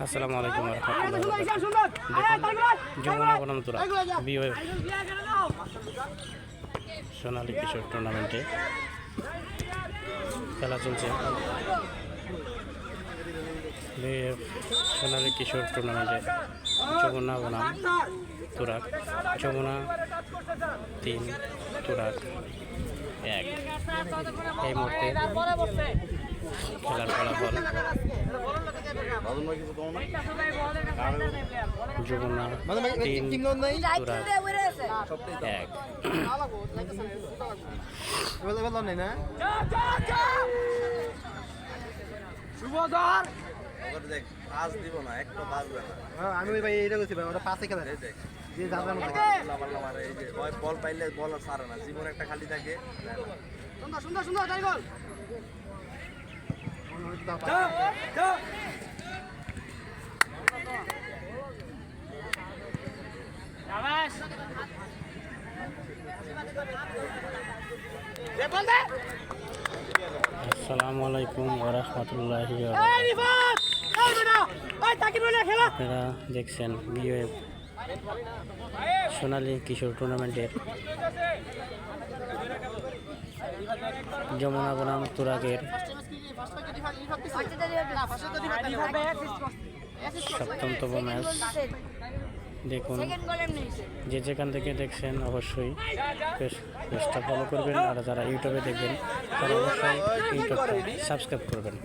আসসালামু আলাইকুম যমুনা বনাম তুরা বিওএফ সোনালী কিশোর টুর্নামেন্টে খেলা চলছে। বিওএফ সোনালী কিশোর টুর্নামেন্টে যমুনা বনাম তুরাগ, যমুনা 3 তুরাগ 1। এই মুহূর্তে খেলার ফলাফল যমুনা 3 তুরাগ 1। আমি ভাই এটা বলছি ভাই ওটা পাশে খেলা বল পাইলে বল আর সারে না, জীবন একটা খালি থাকে। সুন্দর সুন্দর সুন্দর তাই বল। আসসালামু আলাইকুম ওয়া রাহমাতুল্লাহি ওয়া বারাকাতুহু। আপনারা দেখছেন বিওএফ সোনালী কিশোর টুর্নামেন্টের যমুনা বনাম তুরাগের 7তম ম্যাচ। দেখুন, যে যেখান থেকে দেখছেন অবশ্যই পেজটা ফলো করবেন, আর যারা ইউটিউবে দেখবেন তারা অবশ্যই ইউটিউবটা সাবস্ক্রাইব করবেন।